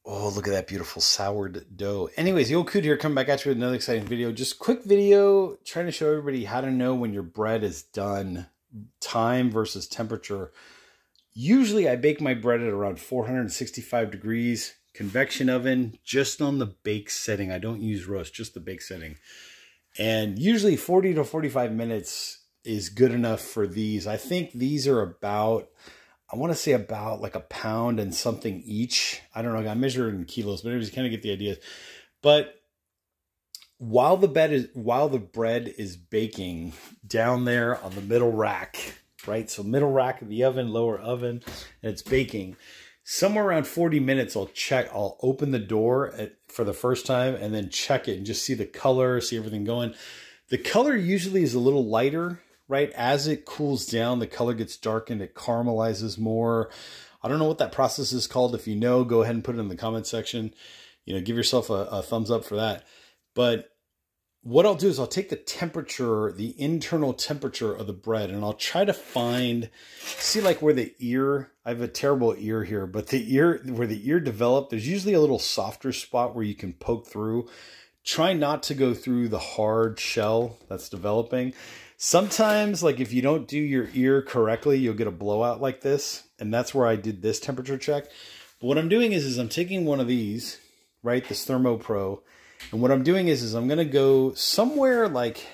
Oh, look at that beautiful sourdough. Anyways, the old Coot here, coming back at you with another exciting video. Just quick video trying to show everybody how to know when your bread is done. Time versus temperature. Usually I bake my bread at around 465 degrees. Convection oven, just on the bake setting. I don't use roast, just the bake setting. And usually 40 to 45 minutes is good enough for these. I think these are about, I want to say about like a pound and something each. I don't know, I measure it in kilos, but anyways, you kind of get the idea. But while the bread is baking down there on the middle rack, right? So middle rack of the oven, lower oven, and it's baking. Somewhere around 40 minutes, I'll open the door for the first time and then check it and just see the color, see everything going. The color usually is a little lighter, right? As it cools down, the color gets darkened, it caramelizes more. I don't know what that process is called. If you know, go ahead and put it in the comment section. You know, give yourself a thumbs up for that. But what I'll do is I'll take the temperature, the internal temperature of the bread, and I'll try to find, see like where the ear, I have a terrible ear here, but the ear, where the ear developed, there's usually a little softer spot where you can poke through. Try not to go through the hard shell that's developing. Sometimes, like if you don't do your ear correctly, you'll get a blowout like this. And that's where I did this temperature check. But what I'm doing is I'm taking one of these, right, this Thermo Pro, and what I'm doing is I'm going to go somewhere like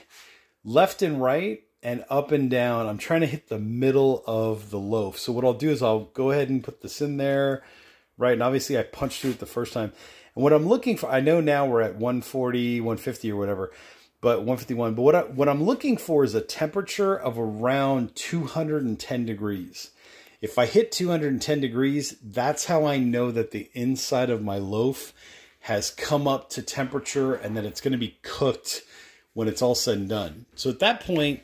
left and right and up and down. I'm trying to hit the middle of the loaf. So what I'll do is I'll go ahead and put this in there, right? And obviously I punched through it the first time. And what I'm looking for, I know now we're at 140, 150 or whatever, but 151. But what I'm looking for is a temperature of around 210 degrees. If I hit 210 degrees, that's how I know that the inside of my loaf has come up to temperature and that it's going to be cooked when it's all said and done. So at that point,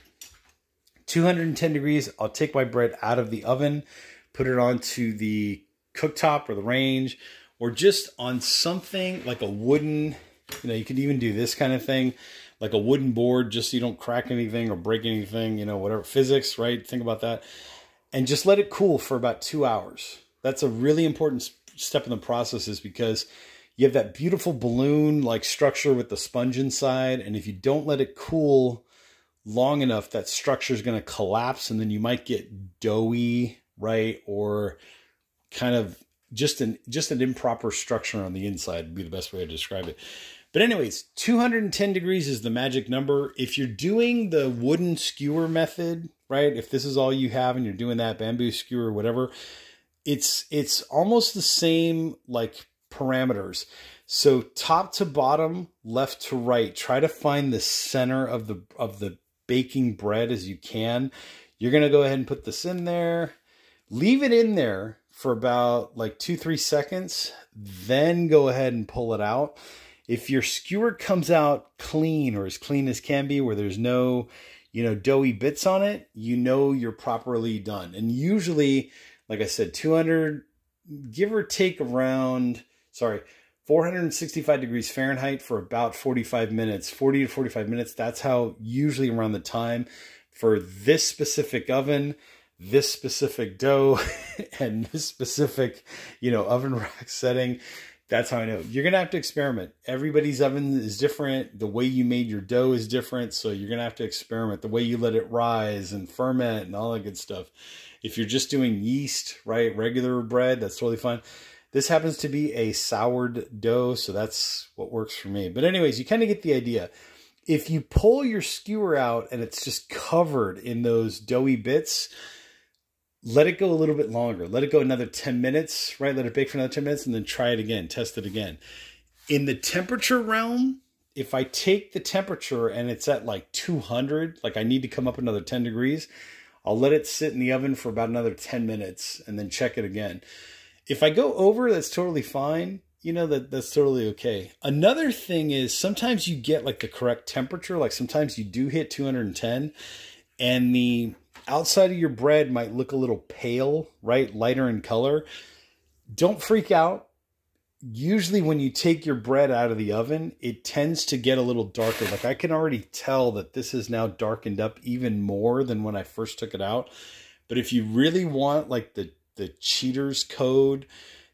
210 degrees, I'll take my bread out of the oven, put it onto the cooktop or the range, or just on something like a wooden, you know, you could even do this kind of thing, like a wooden board, just so you don't crack anything or break anything, you know, whatever, physics, right? Think about that. And just let it cool for about 2 hours. That's a really important step in the process, is because you have that beautiful balloon-like structure with the sponge inside, and if you don't let it cool long enough, that structure is going to collapse, and then you might get doughy, right? Or kind of just an improper structure on the inside would be the best way to describe it. But anyways, 210 degrees is the magic number. If you're doing the wooden skewer method, right? If this is all you have and you're doing that bamboo skewer or whatever, it's almost the same like parameters. So top to bottom, left to right, try to find the center of the baking bread as you can. You're going to go ahead and put this in there, leave it in there for about like 2-3 seconds, then go ahead and pull it out. If your skewer comes out clean, or as clean as can be, where there's no, you know, doughy bits on it, you know you're properly done. And usually, like I said, 200, give or take around, 465 degrees Fahrenheit for about 45 minutes, 40 to 45 minutes. That's how usually around the time for this specific oven, this specific dough, and this specific, you know, oven rack setting. That's how I know. You're going to have to experiment. Everybody's oven is different. The way you made your dough is different. So you're going to have to experiment. The way you let it rise and ferment and all that good stuff. If you're just doing yeast, right, regular bread, that's totally fine. This happens to be a sourdough, so that's what works for me. But anyways, you kind of get the idea. If you pull your skewer out and it's just covered in those doughy bits, let it go a little bit longer. Let it go another 10 minutes, right? Let it bake for another 10 minutes and then try it again. Test it again. In the temperature realm, if I take the temperature and it's at like 200, like I need to come up another 10 degrees, I'll let it sit in the oven for about another 10 minutes and then check it again. If I go over, that's totally fine. You know, that's totally okay. Another thing is sometimes you get like the correct temperature. Like sometimes you do hit 210 and the outside of your bread might look a little pale, right? Lighter in color. Don't freak out. Usually when you take your bread out of the oven, it tends to get a little darker. Like I can already tell that this is now darkened up even more than when I first took it out. But if you really want like the cheater's code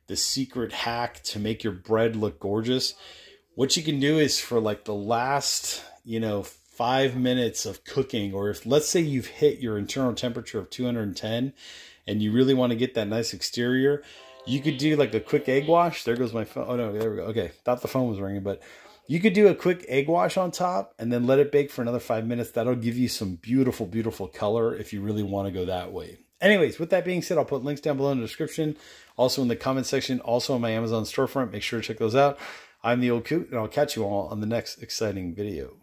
the secret hack to make your bread look gorgeous. What you can do is for like the last, 5 minutes of cooking, or if let's say you've hit your internal temperature of 210 and you really want to get that nice exterior, you could do like a quick egg wash. There goes my phone. Oh no, there we go. Okay, thought the phone was ringing, but you could do a quick egg wash on top and then let it bake for another 5 minutes. That'll give you some beautiful, beautiful color if you really want to go that way. Anyways, with that being said, I'll put links down below in the description, also in the comment section, also on my Amazon storefront. Make sure to check those out. I'm the Old Coot, and I'll catch you all on the next exciting video.